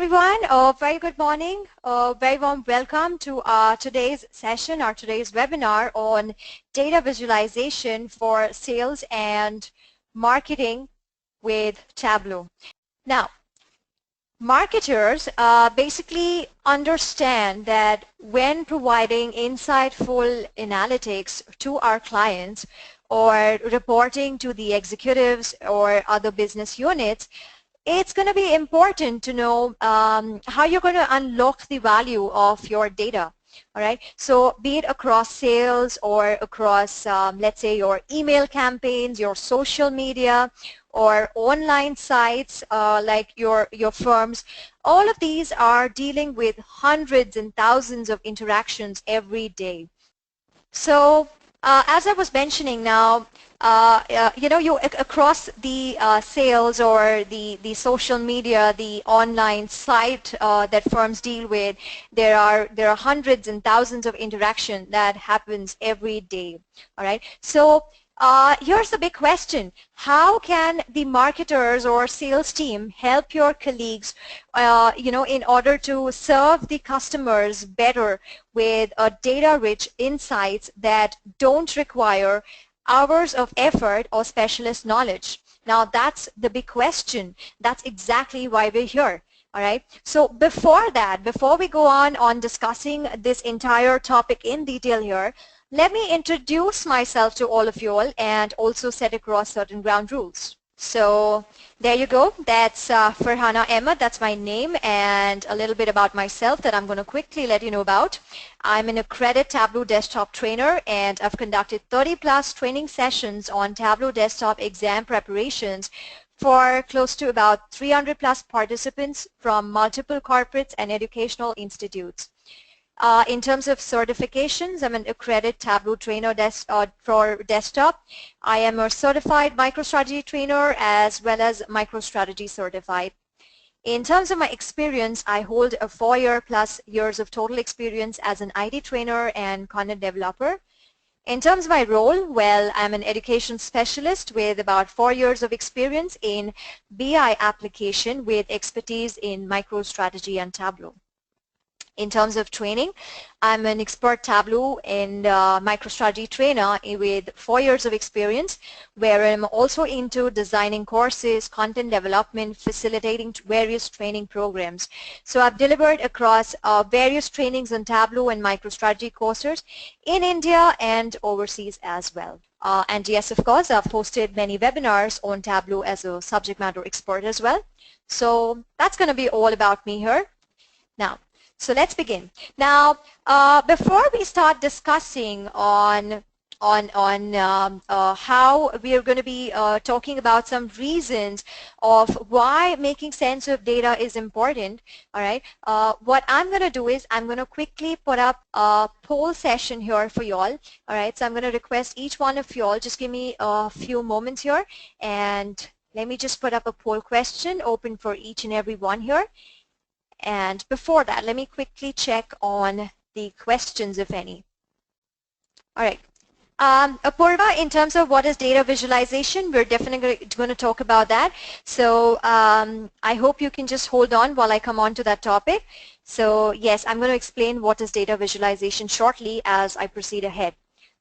everyone. Very good morning. Very warm welcome to today's session, our today's webinar on data visualization for sales and marketing with Tableau. Now, marketers basically understand that when providing insightful analytics to our clients or reporting to the executives or other business units, it's going to be important to know how you're going to unlock the value of your data. All right, so be it across sales or across, let's say, your email campaigns, your social media, or online sites like your firms, all of these are dealing with hundreds and thousands of interactions every day. So as I was mentioning now, you across the sales or the social media, the online site that firms deal with, there are hundreds and thousands of interactions that happens every day. All right. So here's the big question. How can the marketers or sales team help your colleagues, in order to serve the customers better with data-rich insights that don't require hours of effort or specialist knowledge? Now, that's the big question. That's exactly why we're here. All right. So before we go on discussing this entire topic in detail here, let me introduce myself to all of you all and also set across certain ground rules. So there you go. That's Farhana Ahmed. That's my name, and a little bit about myself that I'm going to quickly let you know about. I'm an accredited Tableau desktop trainer, and I've conducted 30+ training sessions on Tableau desktop exam preparations for close to about 300+ participants from multiple corporates and educational institutes. In terms of certifications, I'm an accredited Tableau trainer for desktop. I am a certified MicroStrategy trainer as well as MicroStrategy certified. In terms of my experience, I hold a 4+ years of total experience as an IT trainer and content developer. In terms of my role, well, I'm an education specialist with about 4 years of experience in BI application with expertise in MicroStrategy and Tableau. In terms of training, I'm an expert Tableau and MicroStrategy trainer with 4 years of experience, where I'm also into designing courses, content development, facilitating various training programs. So I've delivered across various trainings on Tableau and MicroStrategy courses in India and overseas as well. And yes, of course, I've hosted many webinars on Tableau as a subject matter expert as well. So that's going to be all about me here. Now, so let's begin. Now, before we start discussing on how we are going to be talking about some reasons of why making sense of data is important, all right, what I'm going to do is I'm going to quickly put up a poll session here for you all. All right, so I'm going to request each one of you all, just give me a few moments here, and let me just put up a poll question open for each and every one here. And before that, let me quickly check on the questions, if any. All right. Apurva, in terms of what is data visualization, we're definitely going to talk about that. So I hope you can just hold on while I come on to that topic. So yes, I'm going to explain what is data visualization shortly as I proceed ahead.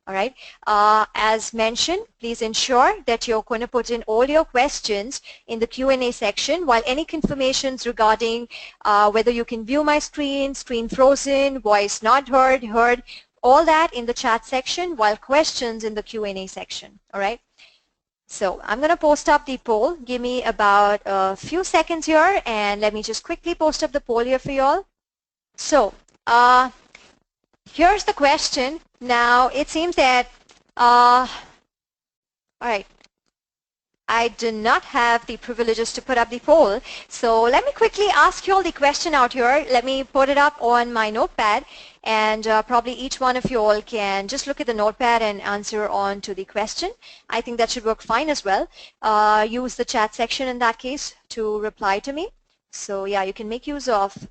All right. As mentioned, please ensure that you're going to put in all your questions in the Q&A section, while any confirmations regarding whether you can view my screen, screen frozen, voice not heard, all that in the chat section, while questions in the Q&A section. All right. So I'm going to post up the poll. Give me about a few seconds here, and let me just quickly post up the poll here for you all. So here's the question. Now, it seems that, all right, I do not have the privileges to put up the poll. So let me quickly ask you all the question out here. Let me put it up on my notepad, and probably each one of you all can just look at the notepad and answer on to the question. I think that should work fine as well. Use the chat section in that case to reply to me. So yeah, you can make use of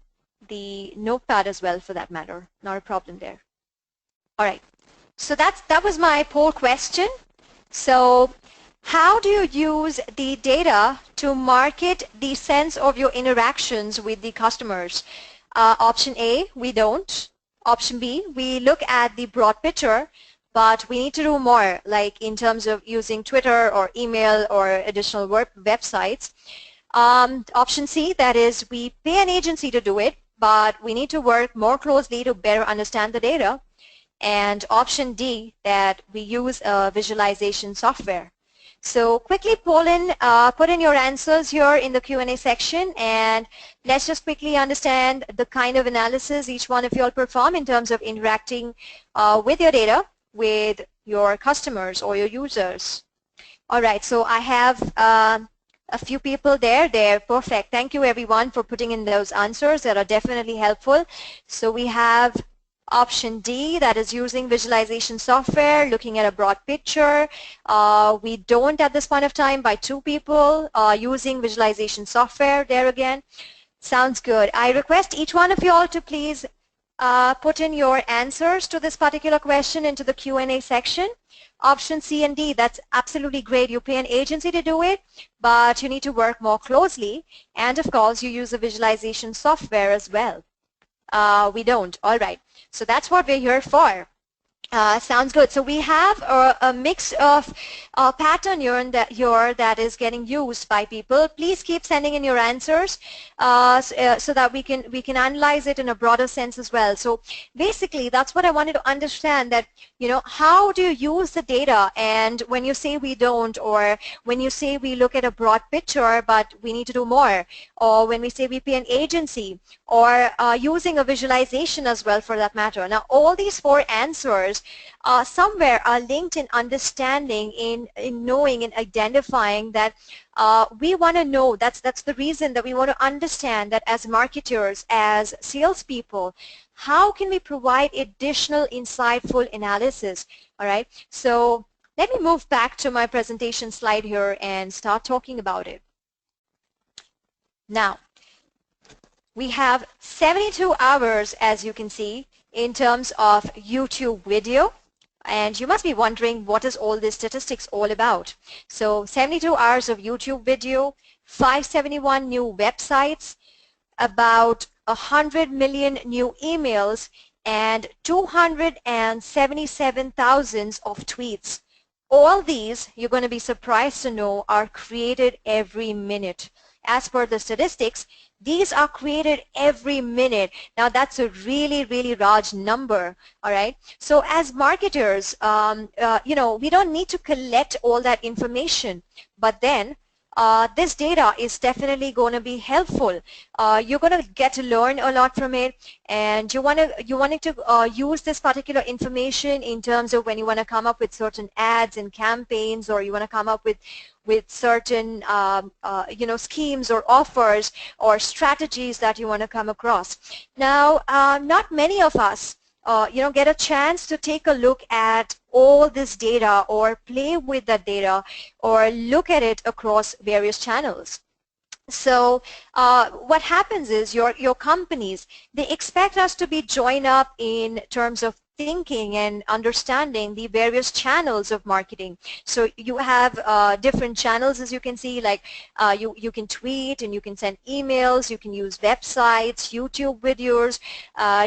the notepad as well for that matter. Not a problem there. All right, so that was my poll question. So How do you use the data to market the sense of your interactions with the customers? Option A, we don't. Option B, we look at the broad picture, but we need to do more, like in terms of using Twitter or email or additional websites. Option C, that is, we pay an agency to do it, but we need to work more closely to better understand the data. And option D, that we use a visualization software. So quickly put in your answers here in the Q&A section, and let's just quickly understand the kind of analysis each one of you all perform in terms of interacting with your data, with your customers or your users. All right, so I have a few people there. They're perfect. Thank you everyone for putting in those answers that are definitely helpful. So we have option D, that is using visualization software, looking at a broad picture. We don't at this point of time by 2 people using visualization software there again. Sounds good. I request each one of you all to please put in your answers to this particular question into the Q&A section. Option C and D, that's absolutely great. You pay an agency to do it, but you need to work more closely. And of course, you use a visualization software as well. We don't. All right. So that's what we're here for. Sounds good. So we have a mix of pattern here that is getting used by people. Please keep sending in your answers so that we can analyze it in a broader sense as well. So basically, that's what I wanted to understand, that how do you use the data? And when you say we don't, or when you say we look at a broad picture but we need to do more, or when we say we pay an agency, or using a visualization as well for that matter. Now all these 4 answers somewhere are linked in understanding, in knowing and identifying that we want to know. That's the reason that we want to understand that as marketers, as salespeople, how can we provide additional insightful analysis? All right. So let me move back to my presentation slide here and start talking about it. Now, we have 72 hours, as you can see, in terms of YouTube video. And you must be wondering, what is all this statistics all about? So 72 hours of YouTube video, 571 new websites, about 100 million new emails, and 277,000 of tweets. All these, you're going to be surprised to know, are created every minute. As per the statistics, these are created every minute. Now that's a really, really large number, all right? So as marketers, we don't need to collect all that information, but then this data is definitely going to be helpful. You're going to get to learn a lot from it, and you wanted to use this particular information in terms of when you want to come up with certain ads and campaigns, or you want to come up with certain schemes or offers or strategies that you want to come across. Now, not many of us get a chance to take a look at all this data, or play with that data, or look at it across various channels. So what happens is your companies, they expect us to be joined up in terms of thinking and understanding the various channels of marketing. So you have different channels, as you can see, like you can tweet, and you can send emails, you can use websites, YouTube videos,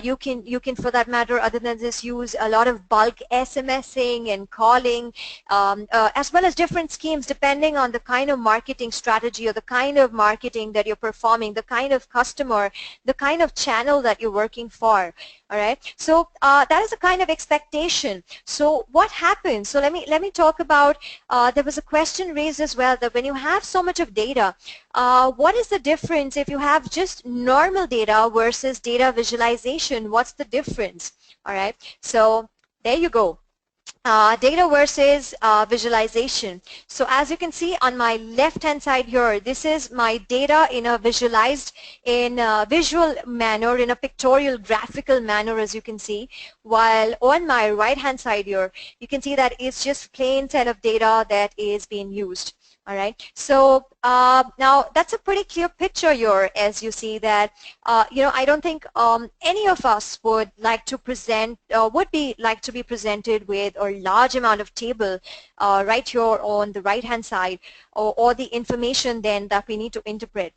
you can for that matter, other than this, use a lot of bulk SMSing and calling, as well as different schemes depending on the kind of marketing strategy or the kind of marketing that you're performing, the kind of customer, the kind of channel that you're working for. All right. So that is a kind of expectation. So what happens? So let me talk about. There was a question raised as well, that when you have so much of data, what is the difference if you have just normal data versus data visualization? What's the difference? All right. So there you go. Data versus visualization. So as you can see on my left hand side here, this is my data in a visualized, in a visual manner, in a pictorial graphical manner, as you can see, while on my right hand side here, you can see that it's just plain set of data that is being used. All right. So now that's a pretty clear picture here, as you see that, I don't think any of us would like to present, would be like to be presented with a large amount of table right here on the right-hand side, or the information then that we need to interpret.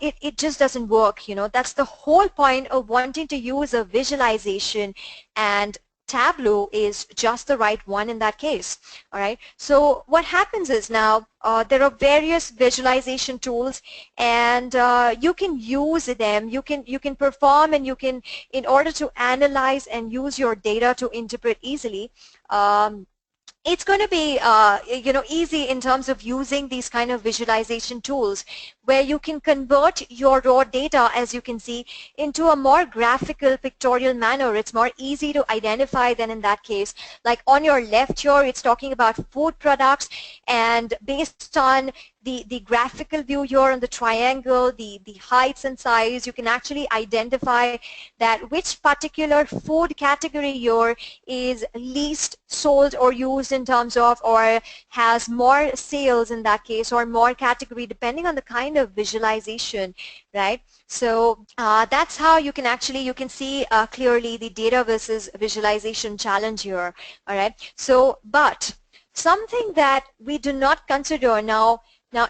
It just doesn't work. That's the whole point of wanting to use a visualization, and Tableau is just the right one in that case. All right. So what happens is now there are various visualization tools, and you can use them. You can perform, and you can, in order to analyze and use your data to interpret easily. It's going to be easy in terms of using these kind of visualization tools, where you can convert your raw data, as you can see, into a more graphical, pictorial manner. It's more easy to identify than in that case. Like on your left here, it's talking about food products, and based on the graphical view here on the triangle, the heights and size, you can actually identify that which particular food category here is least sold or used in terms of, or has more sales in that case, or more category, depending on the kind of visualization, right? So that's how you can actually, you can see clearly the data versus visualization challenge here. All right. So, but something that we do not consider now,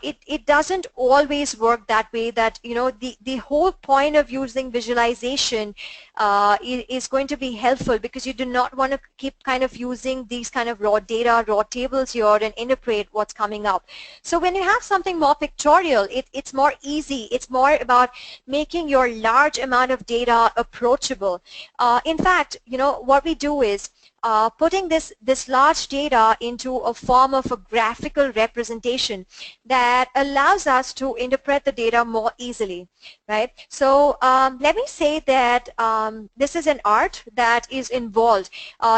it doesn't always work that way, that the whole point of using visualization is going to be helpful, because you do not want to keep kind of using these kind of raw data, raw tables here, and interpret what's coming up. So when you have something more pictorial, it's more easy. It's more about making your large amount of data approachable. In fact, what we do is putting this large data into a form of a graphical representation that allows us to interpret the data more easily, right? So let me say that this is an art that is involved.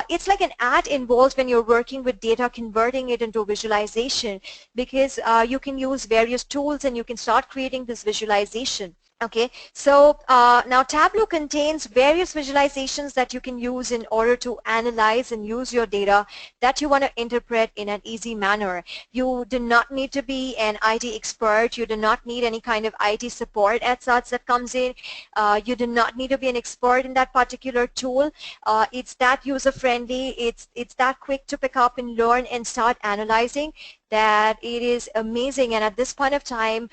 It's like an art involved when you're working with data, converting it into visualization, because you can use various tools and you can start creating this visualization. Okay, so now Tableau contains various visualizations that you can use in order to analyze and use your data that you want to interpret in an easy manner. You do not need to be an IT expert. You do not need any kind of IT support as such that comes in. You do not need to be an expert in that particular tool. It's that user-friendly. It's that quick to pick up and learn and start analyzing, that it is amazing. And at this point of time,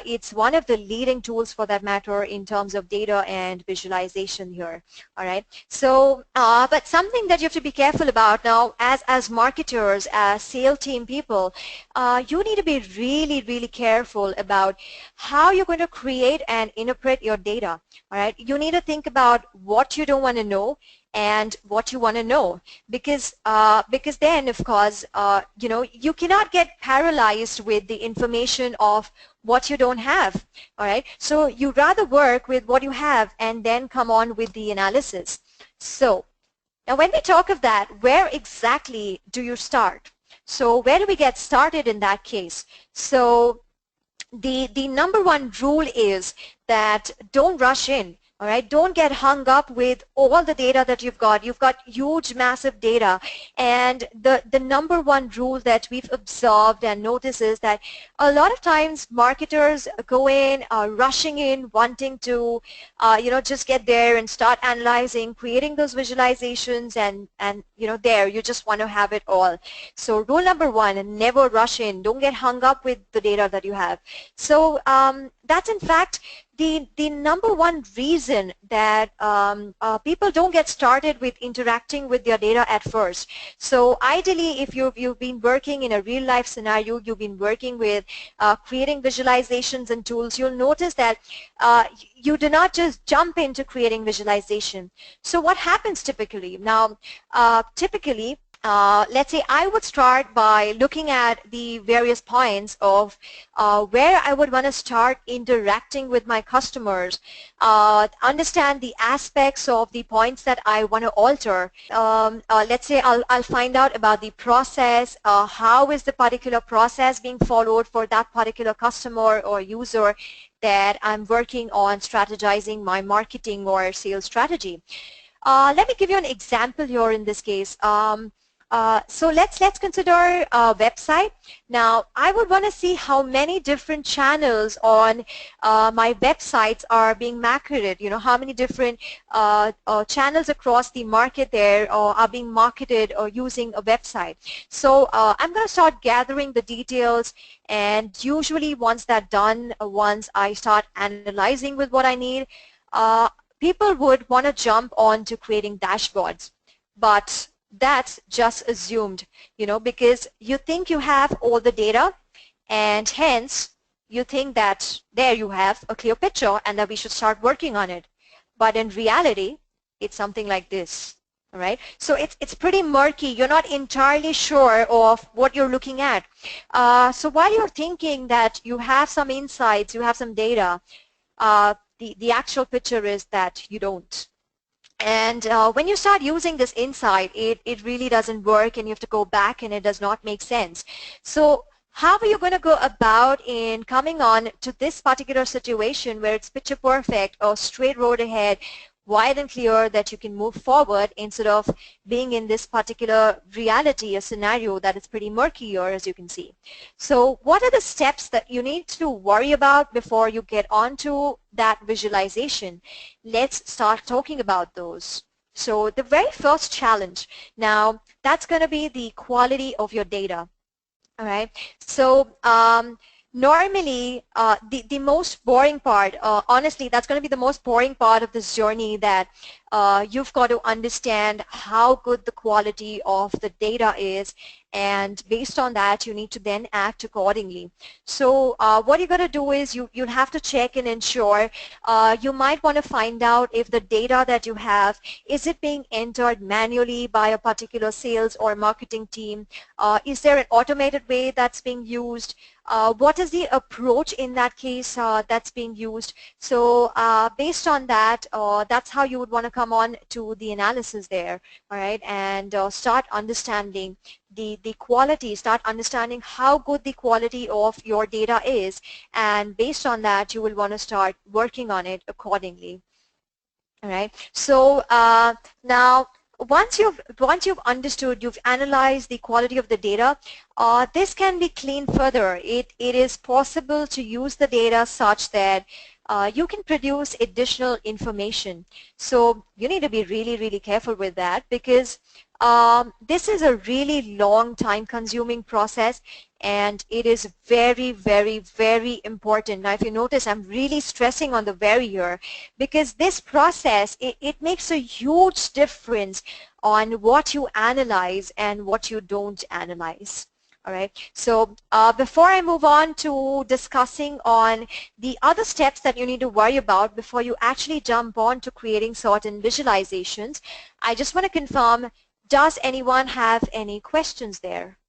it's one of the leading tools for that matter in terms of data and visualization here. All right. So, but something that you have to be careful about now, as marketers, as sales team people, you need to be really, really careful about how you're going to create and interpret your data. All right. You need to think about what you don't want to know and what you want to know, because then, of course, you cannot get paralyzed with the information of what you don't have. All right, so you rather work with what you have and then come on with the analysis. So now when we talk of that, where exactly do you start? So where do we get started in that case? So the number one rule is that don't rush in. All right, don't get hung up with all the data that you've got. You've got huge, massive data, and the number one rule that we've observed and noticed is that a lot of times marketers go in, rushing in, wanting to, just get there and start analyzing, creating those visualizations, and there you just want to have it all. So rule number one: never rush in. Don't get hung up with the data that you have. So that's in fact the number one reason that people don't get started with interacting with their data at first. So ideally, if you've been working in a real life scenario, you've been working with creating visualizations and tools, you'll notice that you do not just jump into creating visualization. So what happens typically? Now, typically, let's say I would start by looking at the various points of where I would want to start interacting with my customers, understand the aspects of the points that I want to alter. Let's say I'll find out about the process, how is the particular process being followed for that particular customer or user that I'm working on strategizing my marketing or sales strategy. Let me give you an example here in this case. So let's consider a website. Now, I would want to see how many different channels on my websites are being marketed. You know, how many different channels across the market there are being marketed or using a website. So I'm going to start gathering the details, and usually once that's done, once I start analyzing with what I need, people would want to jump on to creating dashboards. But that's just assumed, you know, because you think you have all the data, and hence you think that there you have a clear picture and that we should start working on it. But in reality, it's something like this. All right, so it's pretty murky. You're not entirely sure of what you're looking at. So while you're thinking that you have some insights, you have some data, the actual picture is that you don't. And when you start using this insight, it really doesn't work, and you have to go back, and it does not make sense. So how are you going to go about in coming on to this particular situation where it's picture perfect or straight road ahead, wide and clear, that you can move forward instead of being in this particular reality, a scenario that is pretty murky here, as you can see. So what are the steps that you need to worry about before you get onto that visualization? Let's start talking about those. So the very first challenge, now that's going to be the quality of your data. All right. So normally, the most boring part, honestly, that's going to be the most boring part of this journey, that you've got to understand how good the quality of the data is, and based on that, you need to then act accordingly. So what you're going to do is you'll have to check and ensure. You might want to find out if the data that you have, is it being entered manually by a particular sales or marketing team? Is there an automated way that's being used? What is the approach in that case that's being used? So based on that, that's how you would want to come on to the analysis there, all right, and start understanding the quality, start understanding how good the quality of your data is, and based on that, you will want to start working on it accordingly. All right. So now, once you've understood, you've analyzed the quality of the data, this can be cleaned further. It is possible to use the data such that you can produce additional information. So you need to be really, really careful with that, because this is a really long time consuming process, and it is very, very, very important. Now, if you notice, I'm really stressing on the very here, because this process, it makes a huge difference on what you analyze and what you don't analyze. All right. So before I move on to discussing on the other steps that you need to worry about before you actually jump on to creating certain visualizations, I just want to confirm, does anyone have any questions there?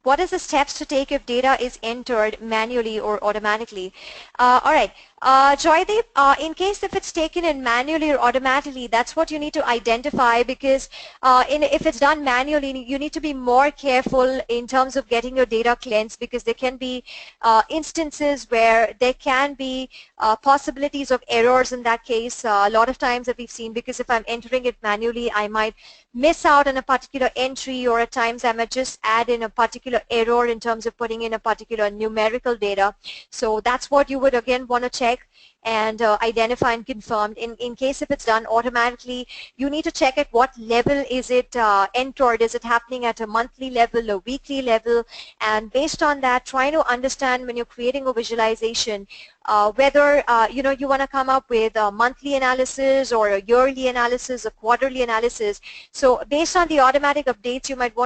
What is the steps to take if data is entered manually or automatically? All right. Joydeep, in case if it's taken in manually or automatically, that's what you need to identify, because if it's done manually, you need to be more careful in terms of getting your data cleansed, because there can be instances where there can be possibilities of errors in that case. A lot of times that we've seen, because if I'm entering it manually, I might miss out on a particular entry, or at times I might just add in a particular error in terms of putting in a particular numerical data. So that's what you would again want to check and identify and confirm. In case if it's done automatically, you need to check at what level is it entered. Is it happening at a monthly level, a weekly level? And based on that, try to understand when you're creating a visualization whether you want to come up with a monthly analysis or a yearly analysis, a quarterly analysis. So based on the automatic updates, you might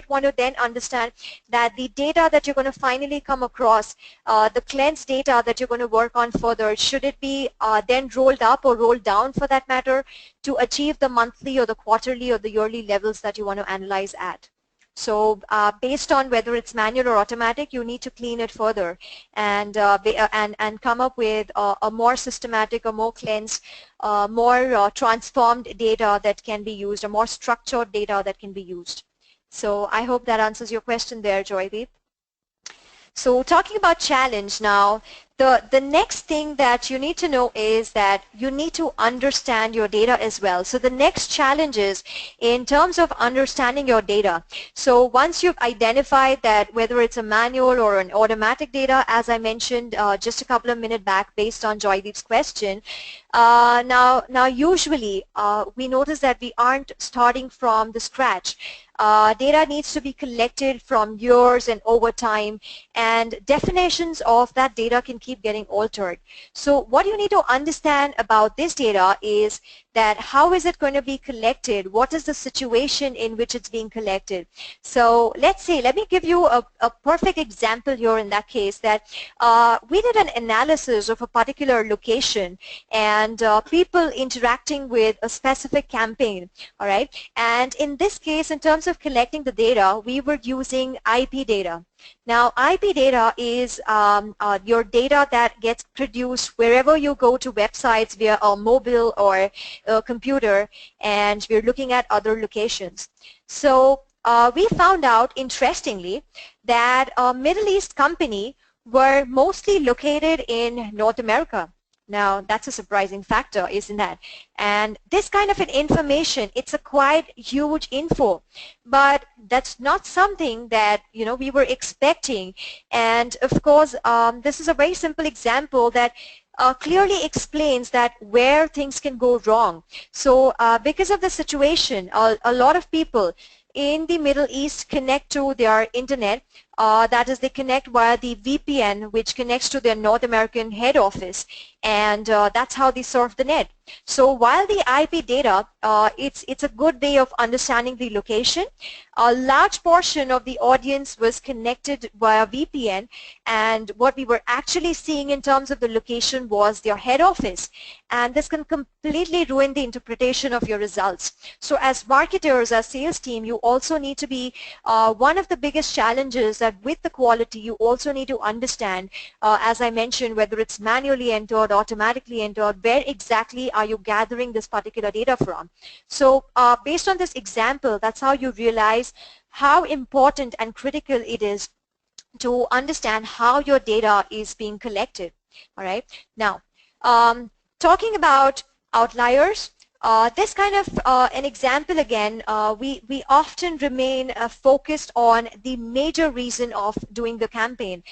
want to then understand that the data that you're going to finally come across, the cleansed data that you're going to work on further, should it be then rolled up or rolled down for that matter to achieve the monthly or the quarterly or the yearly levels that you want to analyze at. So based on whether it's manual or automatic, you need to clean it further and come up with a more systematic, a more cleansed, more transformed data that can be used, a more structured data that can be used. So I hope that answers your question there, Joydeep. So talking about challenge now, the next thing that you need to know is that you need to understand your data as well. So the next challenge is in terms of understanding your data. So once you've identified that whether it's a manual or an automatic data, as I mentioned just a couple of minutes back based on Joydeep's question, now usually we notice that we aren't starting from the scratch. Data needs to be collected from years and over time, and definitions of that data can keep getting altered. So what you need to understand about this data is that how is it going to be collected? What is the situation in which it's being collected? So let's say, let me give you a perfect example here in that case, that we did an analysis of a particular location and people interacting with a specific campaign, all right? And in this case, in terms of collecting the data, we were using IP data. Now, IP data is your data that gets produced wherever you go to websites via a mobile or a computer, and we're looking at other locations. So we found out, interestingly, that a Middle East company were mostly located in North America. Now, that's a surprising factor, isn't that? And this kind of an information, it's a quite huge info, but that's not something that, you know, we were expecting. And of course, this is a very simple example that clearly explains that where things can go wrong. So because of the situation, a lot of people in the Middle East connect to their internet. That is, they connect via the VPN, which connects to their North American head office, and that's how they surf the net. So while the IP data, it's a good way of understanding the location, a large portion of the audience was connected via VPN, and what we were actually seeing in terms of the location was their head office, and this can completely ruin the interpretation of your results. So as marketers, as sales team, you also need to be one of the biggest challenges that with the quality, you also need to understand, as I mentioned, whether it's manually entered, automatically entered, where exactly are you gathering this particular data from. So based on this example, that's how you realize how important and critical it is to understand how your data is being collected. All right. Now, talking about outliers, this kind of an example again, we often remain focused on the major reason of doing the campaign,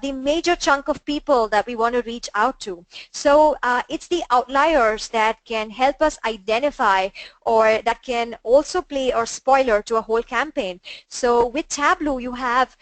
the major chunk of people that we want to reach out to. So it's the outliers that can help us identify, or that can also play a spoiler to a whole campaign. So with Tableau, you have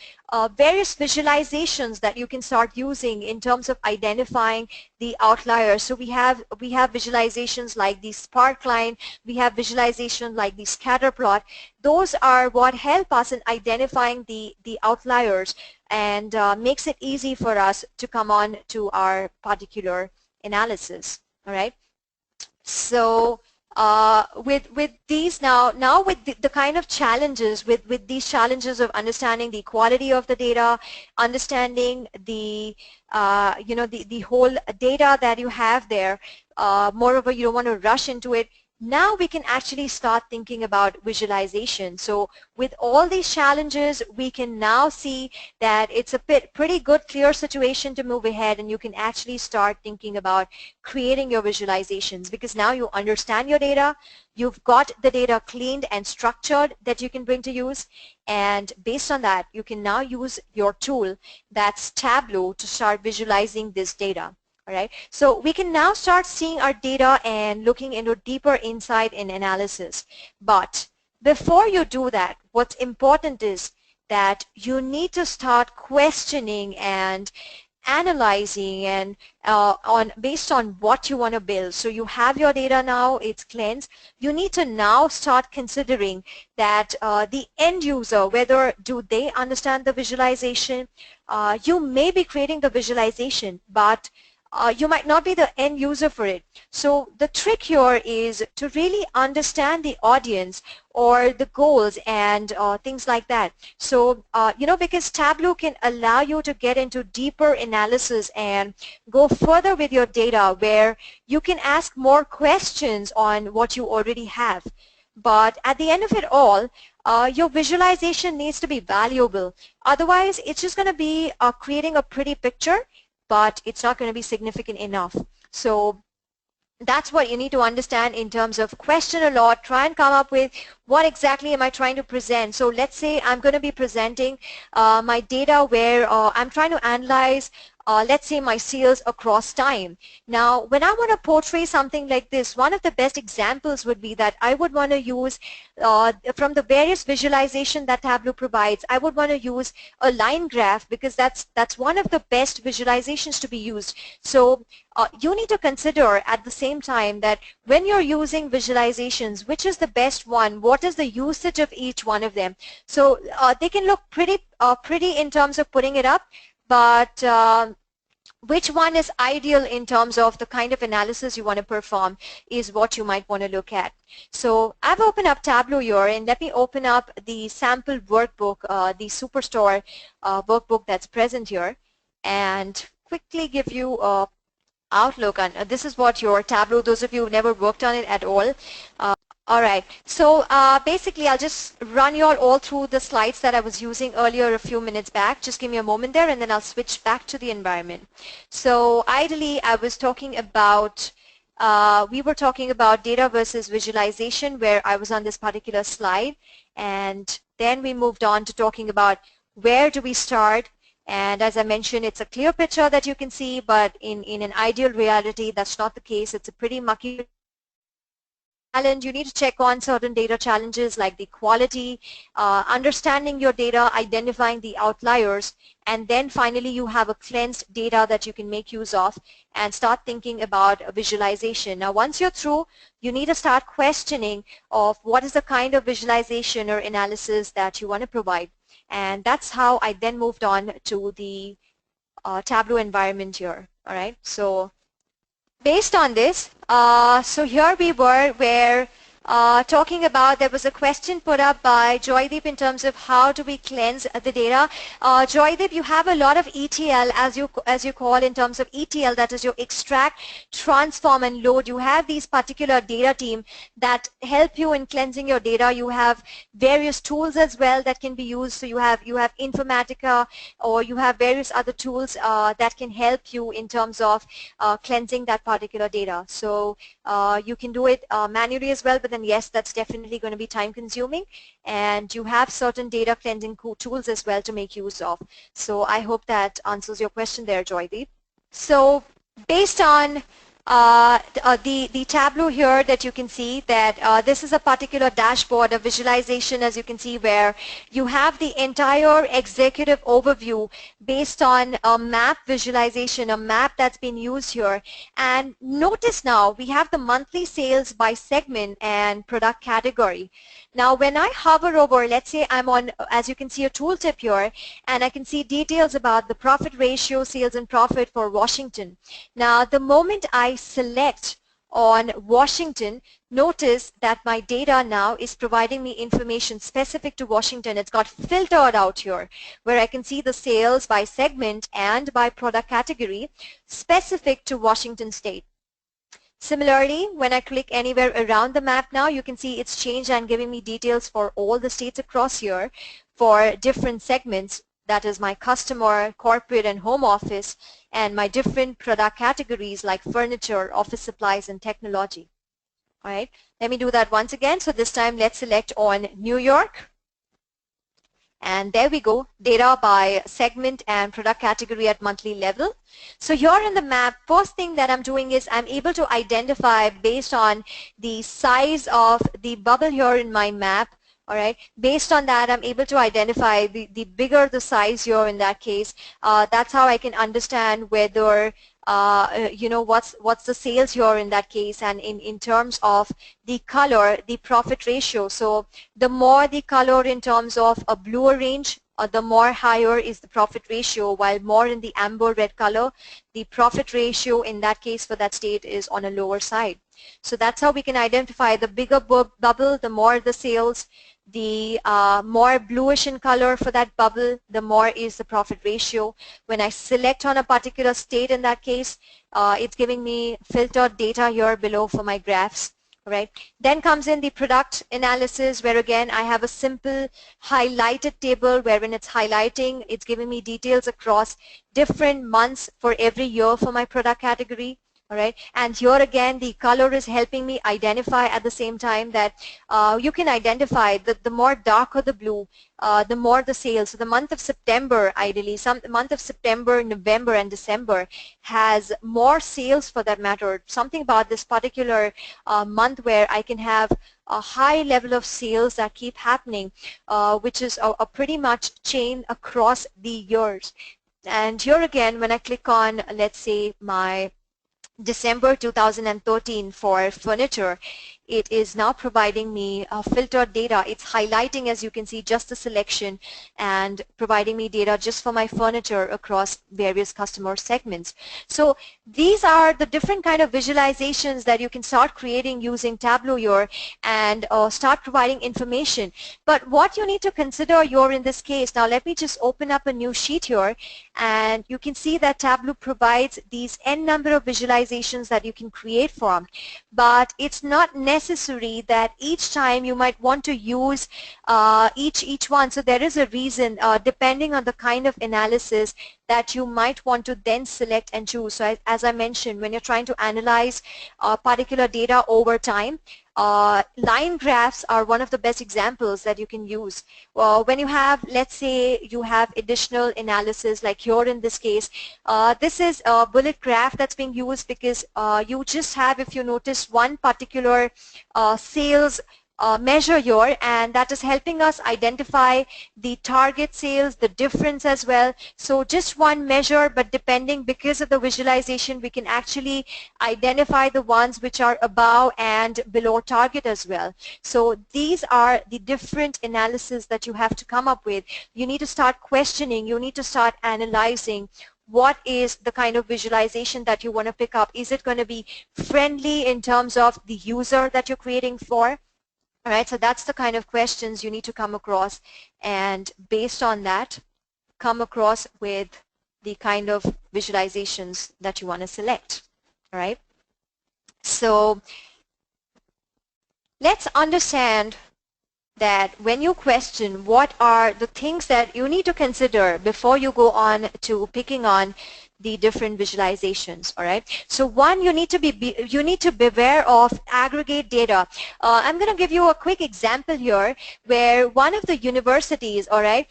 various visualizations that you can start using in terms of identifying the outliers. So we have visualizations like the spark line, we have visualization like the scatter plot. Those are what help us in identifying the outliers, and makes it easy for us to come on to our particular analysis. All right. So with these now with the kind of challenges, with these challenges of understanding the quality of the data, understanding the you know, the whole data that you have there, moreover you don't want to rush into it. Now we can actually start thinking about visualization. So with all these challenges, we can now see that it's a pretty good, clear situation to move ahead, and you can actually start thinking about creating your visualizations, because now you understand your data, you've got the data cleaned and structured that you can bring to use, and based on that, you can now use your tool, that's Tableau, to start visualizing this data. All right, so we can now start seeing our data and looking into deeper insight and analysis. But before you do that, what's important is that you need to start questioning and analyzing, and based on what you want to build. So you have your data now, it's cleansed. You need to now start considering that the end user, whether do they understand the visualization. You may be creating the visualization, but you might not be the end user for it. So the trick here is to really understand the audience or the goals and things like that. So, you know, because Tableau can allow you to get into deeper analysis and go further with your data, where you can ask more questions on what you already have. But at the end of it all, your visualization needs to be valuable. Otherwise, it's just going to be creating a pretty picture, but it's not going to be significant enough. So that's what you need to understand in terms of question a lot, try and come up with what exactly am I trying to present. So let's say I'm going to be presenting my data where I'm trying to analyze let's say my sales across time. Now, when I want to portray something like this, one of the best examples would be that I would want to use from the various visualization that Tableau provides, I would want to use a line graph because that's one of the best visualizations to be used. So you need to consider at the same time that when you're using visualizations, which is the best one, what is the usage of each one of them. So they can look pretty in terms of putting it up, but which one is ideal in terms of the kind of analysis you want to perform is what you might want to look at. So I've opened up Tableau here, and let me open up the sample workbook, the Superstore workbook that's present here, and quickly give you a outlook on this is what your Tableau, those of you who never worked on it at all. All right, so basically I'll just run you all through the slides that I was using earlier a few minutes back. Just give me a moment there and then I'll switch back to the environment. So ideally I was talking about, we were talking about data versus visualization where I was on this particular slide, and then we moved on to talking about where do we start. And as I mentioned, it's a clear picture that you can see, but in an ideal reality, that's not the case. It's a pretty mucky challenge. You need to check on certain data challenges like the quality, understanding your data, identifying the outliers, and then finally you have a cleansed data that you can make use of and start thinking about a visualization. Now once you're through, you need to start questioning of what is the kind of visualization or analysis that you want to provide. And that's how I then moved on to the Tableau environment here. All right. So based on this, so here we were where talking about, there was a question put up by Joydeep in terms of how do we cleanse the data. Joydeep, you have a lot of ETL as you call in terms of ETL, that is your extract, transform and load. You have these particular data team that help you in cleansing your data. You have various tools as well that can be used. So you have Informatica, or you have various other tools that can help you in terms of cleansing that particular data. So you can do it manually as well, but then yes, that's definitely going to be time consuming, and you have certain data cleansing tools as well to make use of. So I hope that answers your question there, Joydeep. So based on the Tableau here that you can see that this is a particular dashboard, a visualization, as you can see, where you have the entire executive overview based on a map visualization, a map that's been used here. And notice now we have the monthly sales by segment and product category. Now when I hover over, let's say I'm on, as you can see, a tooltip here, and I can see details about the profit ratio, sales and profit for Washington. Now the moment I select on Washington, notice that my data now is providing me information specific to Washington. It's got filtered out here where I can see the sales by segment and by product category specific to Washington state. Similarly, when I click anywhere around the map now, you can see it's changed and giving me details for all the states across here for different segments. That is my customer, corporate and home office, and my different product categories like furniture, office supplies, and technology. All right, let me do that once again. So this time let's select on New York. And there we go, data by segment and product category at monthly level. So here in the map, first thing that I'm doing is I'm able to identify based on the size of the bubble here in my map. All right, based on that, I'm able to identify the bigger the size here in that case. That's how I can understand whether you know, what's the sales here in that case, and in terms of the color, the profit ratio. So the more the color in terms of a bluer range, the more higher is the profit ratio, while more in the amber red color, the profit ratio in that case for that state is on a lower side. So that's how we can identify the bigger bubble, the more the sales, the more bluish in color for that bubble, the more is the profit ratio. When I select on a particular state in that case, it's giving me filtered data here below for my graphs. right? Then comes in the product analysis, where again I have a simple highlighted table wherein it's highlighting, it's giving me details across different months for every year for my product category. All right, and here again the color is helping me identify at the same time that you can identify that the more darker the blue, the more the sales. So the month of September, ideally, the month of September, November, and December has more sales for that matter. Something about this particular month where I can have a high level of sales that keep happening, which is a pretty much chain across the years. And here again, when I click on, let's say, my December 2013 for furniture, it is now providing me filtered data. It's highlighting, as you can see, just the selection and providing me data just for my furniture across various customer segments. So these are the different kind of visualizations that you can start creating using Tableau here and start providing information. But what you need to consider here in this case, now let me just open up a new sheet here, and you can see that Tableau provides these n number of visualizations that you can create from, but it's not necessary that each time you might want to use each one. So there is a reason depending on the kind of analysis that you might want to then select and choose. So as I mentioned, when you're trying to analyze particular data over time, line graphs are one of the best examples that you can use. When you have, let's say, you have additional analysis, like here in this case, this is a bullet graph that's being used because you just have, if you notice, one particular sales measure here, and that is helping us identify the target sales, the difference as well. So just one measure, but depending, because of the visualization, we can actually identify the ones which are above and below target as well. So these are the different analysis that you have to come up with. You need to start questioning, you need to start analyzing what is the kind of visualization that you want to pick up. Is it going to be friendly in terms of the user that you're creating for? All right, so that's the kind of questions you need to come across, and based on that, come across with the kind of visualizations that you want to select. All right, so let's understand that when you question, what are the things that you need to consider before you go on to picking on the different visualizations. All right, so one, you need to beware of aggregate data. I'm going to give you a quick example here where one of the universities, all right,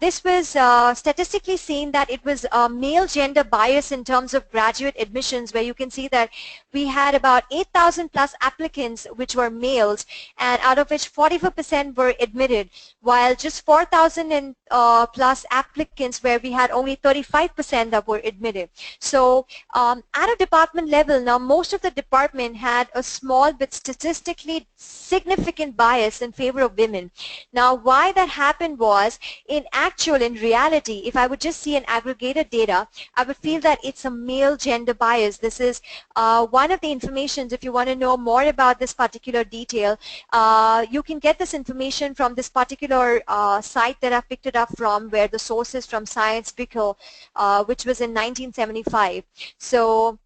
this was statistically seen that it was male gender bias in terms of graduate admissions, where you can see that we had about 8,000 plus applicants which were males, and out of which 44% were admitted, while just 4,000 plus applicants where we had only 35% that were admitted. So at a department level, now most of the department had a small but statistically significant bias in favor of women. Now why that happened was, in reality, if I would just see an aggregated data, I would feel that it's a male gender bias. This is one of the informations. If you want to know more about this particular detail, you can get this information from this particular site that I picked it up from, where the source is from Science Pickle, which was in 1975. So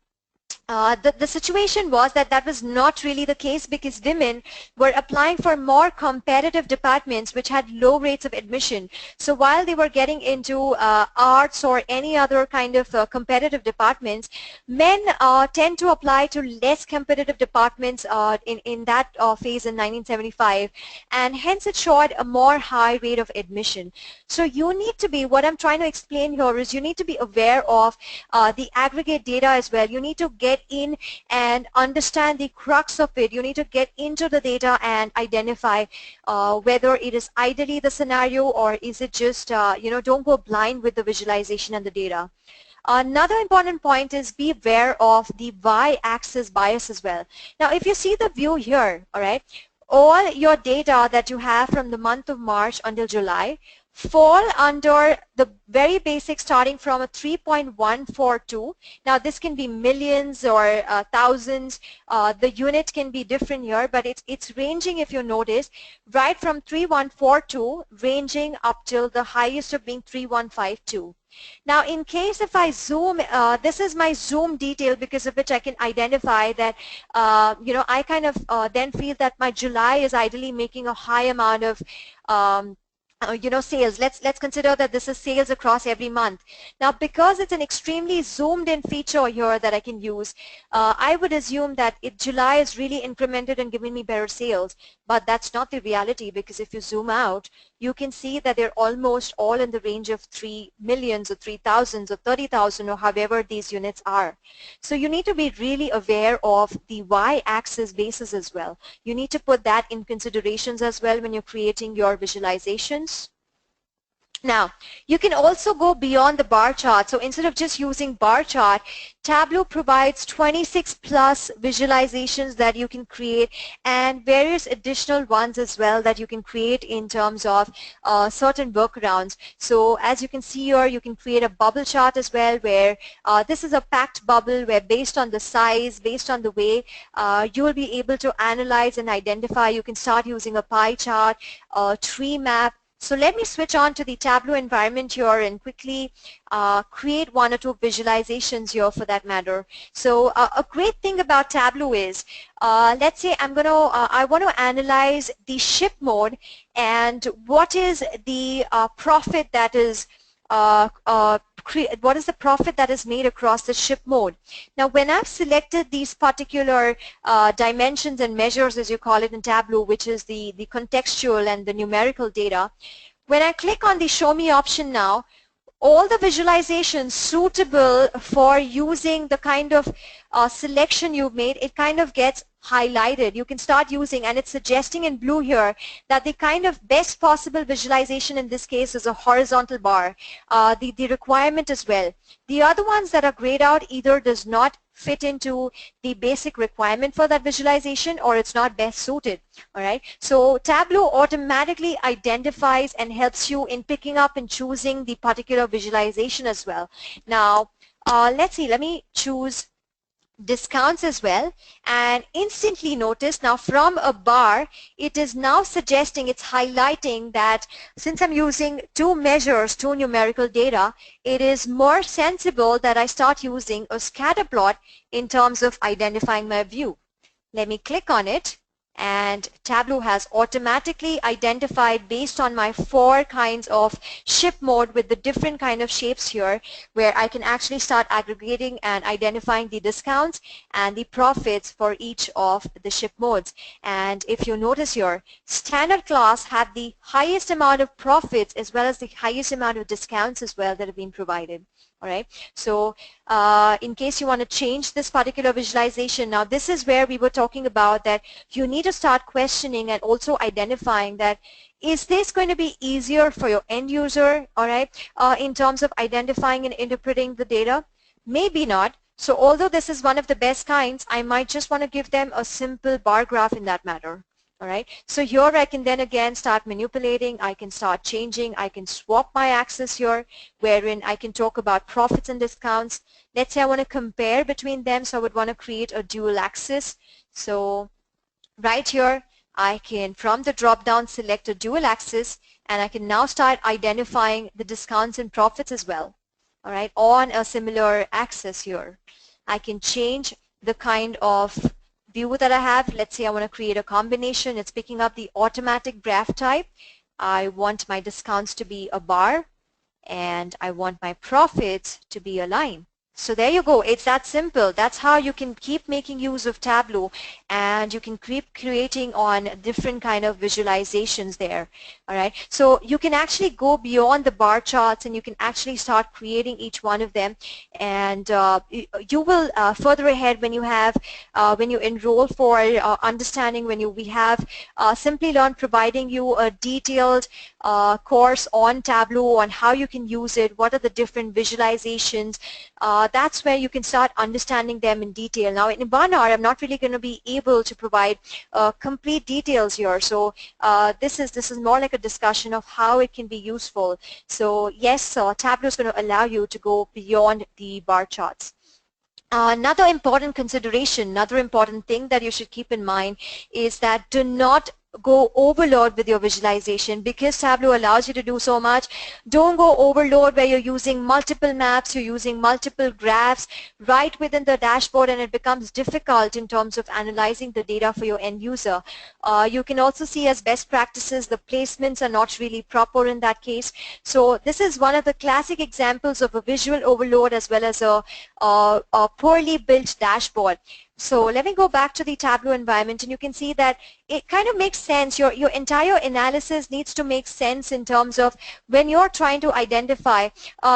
the situation was that was not really the case, because women were applying for more competitive departments which had low rates of admission. So while they were getting into arts or any other kind of competitive departments, men tend to apply to less competitive departments in that phase in 1975, and hence it showed a more high rate of admission. So you need to be, what I'm trying to explain here is, you need to be aware of the aggregate data as well. You need to get in and understand the crux of it. You need to get into the data and identify whether it is ideally the scenario, or is it just, don't go blind with the visualization and the data. Another important point is, be aware of the y-axis bias as well. Now if you see the view here, all right, all your data that you have from the month of March until July fall under the very basic, starting from a 3.142. Now this can be millions or thousands. The unit can be different here, but it's ranging, if you notice, right from 3142 ranging up till the highest of being 3152. Now, in case if I zoom, this is my zoom detail because of which I can identify that, I kind of then feel that my July is ideally making a high amount of sales. Let's consider that this is sales across every month. Now, because it's an extremely zoomed in feature here that I can use, I would assume that July is really incremented and giving me better sales, but that's not the reality, because if you zoom out, you can see that they're almost all in the range of 3 millions or 3,000 or 30,000 or however these units are. So you need to be really aware of the y-axis basis as well. You need to put that in considerations as well when you're creating your visualizations. Now, you can also go beyond the bar chart. So instead of just using bar chart, Tableau provides 26 plus visualizations that you can create, and various additional ones as well that you can create in terms of certain workarounds. So as you can see here, you can create a bubble chart as well, where this is a packed bubble where based on the size, based on the way, you will be able to analyze and identify. You can start using a pie chart, a tree map. So let me switch on to the Tableau environment here and quickly create one or two visualizations here for that matter. So a great thing about Tableau is, let's say I want to analyze the ship mode and what is the profit that is what is the profit that is made across the ship mode. Now, when I've selected these particular dimensions and measures, as you call it in Tableau, which is the contextual and the numerical data, when I click on the Show Me option now, all the visualizations suitable for using the kind of selection you've made, it kind of gets highlighted. You can start using, and it's suggesting in blue here that the kind of best possible visualization in this case is a horizontal bar, the requirement as well. The other ones that are grayed out either does not fit into the basic requirement for that visualization, or it's not best suited. All right. So Tableau automatically identifies and helps you in picking up and choosing the particular visualization as well. Now, let's see. Let me choose discounts as well, and instantly notice now from a bar it is now suggesting, it's highlighting that since I'm using two measures, two numerical data, it is more sensible that I start using a scatter plot in terms of identifying my view. Let me click on it, and Tableau has automatically identified based on my 4 kinds of ship mode with the different kind of shapes here, where I can actually start aggregating and identifying the discounts and the profits for each of the ship modes. And if you notice here, standard class had the highest amount of profits as well as the highest amount of discounts as well that have been provided. All right. So in case you want to change this particular visualization, now this is where we were talking about that you need to start questioning and also identifying that, is this going to be easier for your end user, all right, in terms of identifying and interpreting the data? Maybe not. So although this is one of the best kinds, I might just want to give them a simple bar graph in that matter. All right. So here I can then again start manipulating. I can start changing. I can swap my axis here, wherein I can talk about profits and discounts. Let's say I want to compare between them, so I would want to create a dual axis. So right here, I can from the drop down select a dual axis, and I can now start identifying the discounts and profits as well. All right, on a similar axis here. I can change the kind of view that I have. Let's say I want to create a combination. It's picking up the automatic graph type. I want my discounts to be a bar, and I want my profits to be a line. So there you go. It's that simple. That's how you can keep making use of Tableau, and you can keep creating on different kind of visualizations there. All right. So you can actually go beyond the bar charts, and you can actually start creating each one of them. And you will further ahead when you have when you enroll for understanding. We have Simplilearn providing you a detailed course on Tableau on how you can use it, what are the different visualizations. That's where you can start understanding them in detail. Now in 1 hour, I'm not really going to be able to provide complete details here. So this is more like a discussion of how it can be useful. So yes, Tableau is going to allow you to go beyond the bar charts. Another important consideration, another important thing that you should keep in mind is that do not go overload with your visualization, because Tableau allows you to do so much. Don't go overload where you're using multiple maps, you're using multiple graphs right within the dashboard, and it becomes difficult in terms of analyzing the data for your end user. You can also see as best practices the placements are not really proper in that case. So this is one of the classic examples of a visual overload as well as a poorly built dashboard. So let me go back to the Tableau environment, and you can see that it kind of makes sense. Your entire analysis needs to make sense in terms of when you're trying to identify,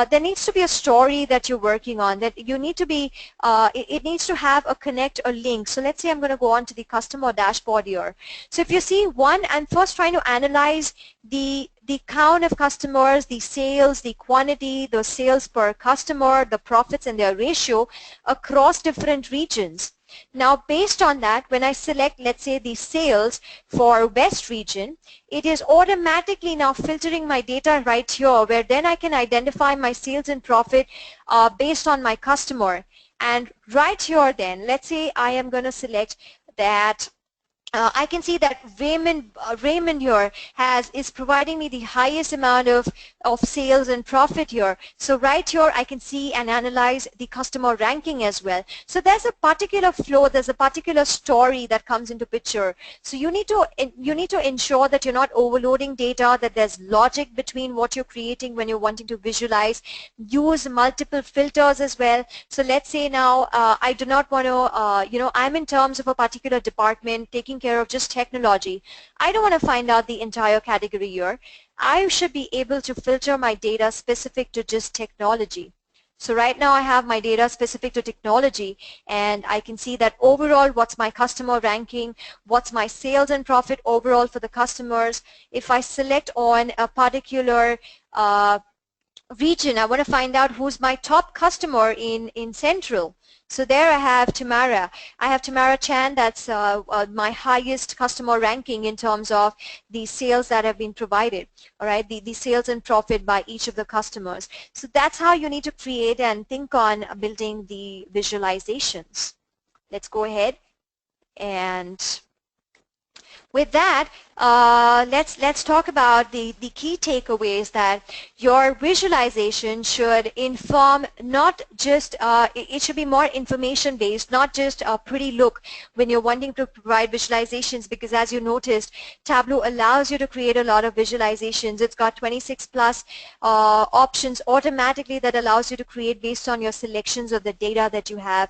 there needs to be a story that you're working on, that you need to be, it needs to have a connect, a link. So let's say I'm going to go on to the customer dashboard here. So if you see I'm first trying to analyze the count of customers, the sales, the quantity, the sales per customer, the profits and their ratio across different regions. Now, based on that, when I select, let's say, the sales for West region, it is automatically now filtering my data right here, where then I can identify my sales and profit based on my customer. And right here then, let's say I am going to select that I can see that Raymond here is providing me the highest amount of sales and profit here. So right here I can see and analyze the customer ranking as well. So there's a particular flow, there's a particular story that comes into picture. So you need to ensure that you're not overloading data, that there's logic between what you're creating when you're wanting to visualize. Use multiple filters as well. So let's say now I do not want to, I'm in terms of a particular department taking care of just technology. I don't want to find out the entire category here. I should be able to filter my data specific to just technology. So right now I have my data specific to technology, and I can see that overall what's my customer ranking, what's my sales and profit overall for the customers. If I select on a particular region, I want to find out who's my top customer in Central. So there I have Tamara. I have Tamara Chan, that's my highest customer ranking in terms of the sales that have been provided, all right, the sales and profit by each of the customers. So that's how you need to create and think on building the visualizations. Let's go ahead, and with that, let's talk about the key takeaways, that your visualization should inform not just, it should be more information based, not just a pretty look when you're wanting to provide visualizations, because as you noticed, Tableau allows you to create a lot of visualizations. It's got 26 plus options automatically that allows you to create based on your selections of the data that you have.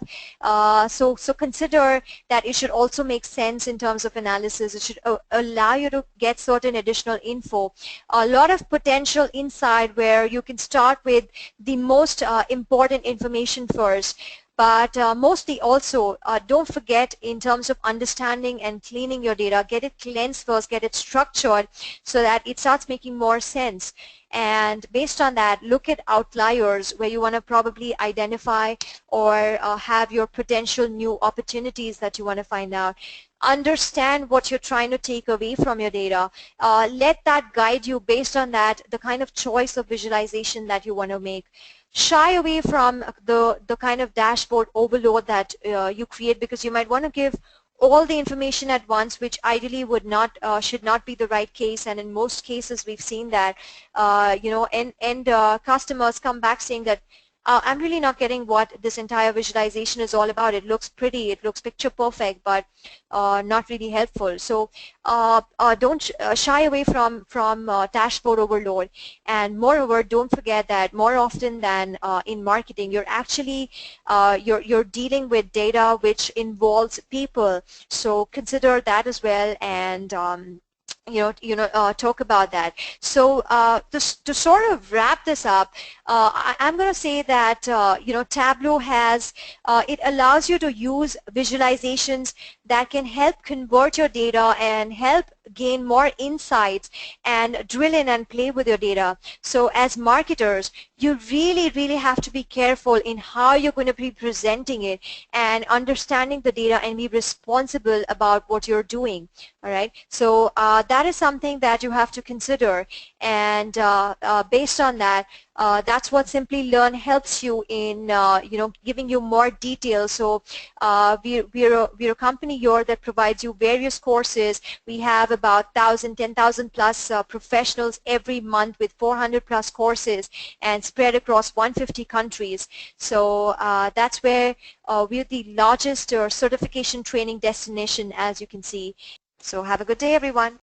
So consider that it should also make sense in terms of analysis. It should allow you to get certain additional info. A lot of potential insight where you can start with the most important information first. But mostly also, don't forget in terms of understanding and cleaning your data, get it cleansed first, get it structured so that it starts making more sense. And based on that, look at outliers where you want to probably identify or have your potential new opportunities that you want to find out. Understand what you're trying to take away from your data. Let that guide you based on that, the kind of choice of visualization that you want to make. Shy away from the kind of dashboard overload that you create, because you might want to give all the information at once, which ideally would not should not be the right case. And in most cases we've seen that customers come back saying that I'm really not getting what this entire visualization is all about. It looks pretty, it looks picture perfect, but not really helpful. So don't shy away from dashboard overload. And moreover, don't forget that more often than in marketing, you're actually you're dealing with data which involves people. So consider that as well, and talk about that. So to sort of wrap this up, I'm going to say that Tableau has it allows you to use visualizations that can help convert your data and help gain more insights and drill in and play with your data. So as marketers, you really have to be careful in how you're going to be presenting it and understanding the data and be responsible about what you're doing. All right, so that is something that you have to consider, and based on that, That's what Simplilearn helps you in, giving you more details. So we're a company here that provides you various courses. We have about 1,000, 10,000 plus professionals every month with 400 plus courses and spread across 150 countries. So that's where we're the largest certification training destination, as you can see. So have a good day, everyone.